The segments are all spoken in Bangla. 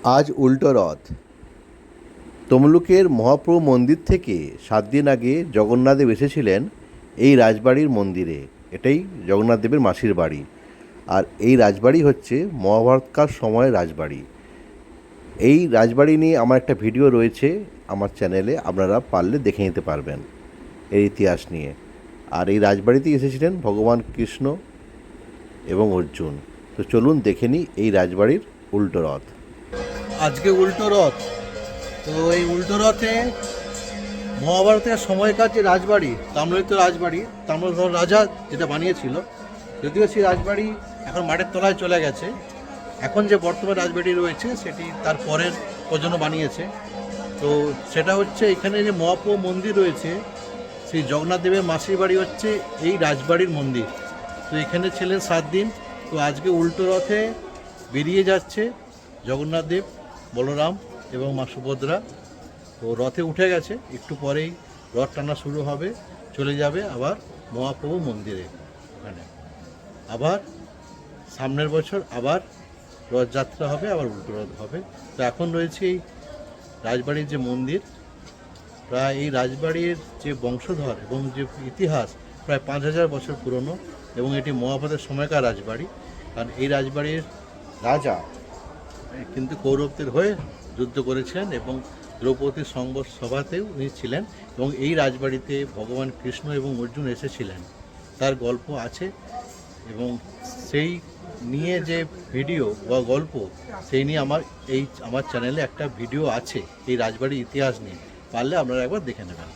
আজ উল্টো রথ। তমলুকের মহাপ্রভু মন্দির থেকে 7 দিন আগে জগন্নাথদেব এসেছিলেন এই রাজবাড়ির মন্দিরে। এটাই জগন্নাথদেবের মাসির বাড়ি। আর এই রাজবাড়ি হচ্ছে মহাভারতকাল সময়ের রাজবাড়ি। এই রাজবাড়ি নিয়ে আমার একটা ভিডিও রয়েছে আমার চ্যানেলে, আপনারা পারলে দেখে নিতে পারবেন এর ইতিহাস নিয়ে। আর এই রাজবাড়িতেই এসেছিলেন ভগবান কৃষ্ণ এবং অর্জুন। তো চলুন দেখে নিই এই রাজবাড়ির উল্টো রথ। আজকে উল্টো রথ। তো এই উল্টো রথে মহাভারতের সময়কার যে রাজবাড়ি, তাম্রলিপ্ত রাজবাড়ি, তাম্রধর রাজা যেটা বানিয়েছিল, যদিও সেই রাজবাড়ি এখন মাটির তলায় চলে গেছে। এখন যে বর্তমান রাজবাড়ি রয়েছে সেটি তার পরের প্রজন্ম বানিয়েছে। তো সেটা হচ্ছে এখানে যে মহাপ্রভু মন্দির রয়েছে, সেই জগন্নাথ দেবের মাসির বাড়ি হচ্ছে এই রাজবাড়ির মন্দির। তো এখানে ছিলেন 7 দিন। তো আজকে উল্টো রথে বেরিয়ে যাচ্ছে জগন্নাথ দেব, বলরাম এবং মা সুভদ্রা। তো রথে উঠে গেছে, একটু পরেই রথ টানা শুরু হবে, চলে যাবে আবার মহাপ্রভু মন্দিরে। ওখানে আবার সামনের বছর আবার রথযাত্রা হবে, আবার উল্টো রথ হবে। তো এখন রয়েছে এই রাজবাড়ির যে মন্দির, প্রায় এই রাজবাড়ির যে বংশধর এবং যে ইতিহাস প্রায় 5000 বছর পুরনো, এবং এটি মহাভারতের সময়কার রাজবাড়ি। কারণ এই রাজবাড়ির রাজা কিন্তু কৌরবদের হয়ে যুদ্ধ করেছিলেন এবং দ্রৌপদীর সংঘর্ষ সভাতেও উনি ছিলেন, এবং এই রাজবাড়িতে ভগবান কৃষ্ণ এবং অর্জুন এসেছিলেন, তার গল্প আছে। এবং সেই নিয়ে যে ভিডিও বা গল্প, সেই নিয়ে আমার চ্যানেলে একটা ভিডিও আছে এই রাজবাড়ির ইতিহাস নিয়ে, পারলে আপনারা একবার দেখে নেবেন।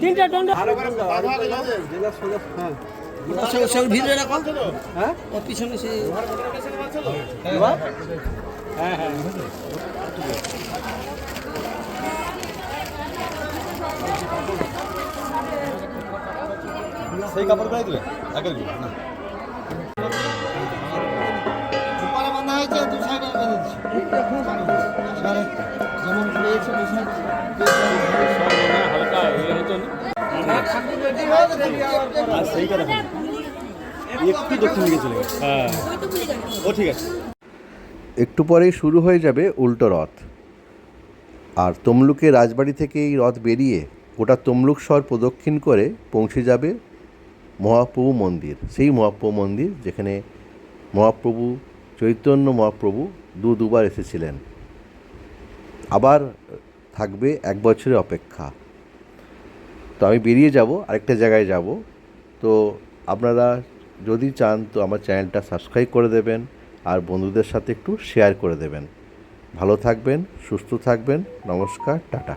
তিনটা দণ্ড ভিড়ে রাখো হ্যাঁ ওর পিছনে সে হ্যাঁ হ্যাঁ সেই কাপড় গায়ে দিলে আগের গুলো না উপরে বাঁধা হয়েছে দু সাইডে বেঁধে দিচ্ছি যেমন পেয়েছে দু সাইড হালকা ইয়ে হতো আর সেই কথা একটু দক্ষিণ দিকে চলে গেছে হ্যাঁ ও ঠিক আছে একটু পরেই শুরু হয়ে যাবে উল্টো রথ। আর তমলুকের রাজবাড়ি থেকে এই রথ বেরিয়ে গোটা তমলুক শহর প্রদক্ষিণ করে পৌঁছে যাবে মহাপ্রভু মন্দির, সেই মহাপ্রভু মন্দির যেখানে মহাপ্রভু চৈতন্য মহাপ্রভু দুবার এসেছিলেন। আবার থাকবে 1 বছরের অপেক্ষা। তো আমি বেরিয়ে যাব, আরেকটা জায়গায় যাব। তো আপনারা যদি চান তো আমার চ্যানেলটা সাবস্ক্রাইব করে দেবেন আর বন্ধুদের সাথে একটু শেয়ার করে দেবেন। ভালো থাকবেন, সুস্থ থাকবেন। নমস্কার, টাটা।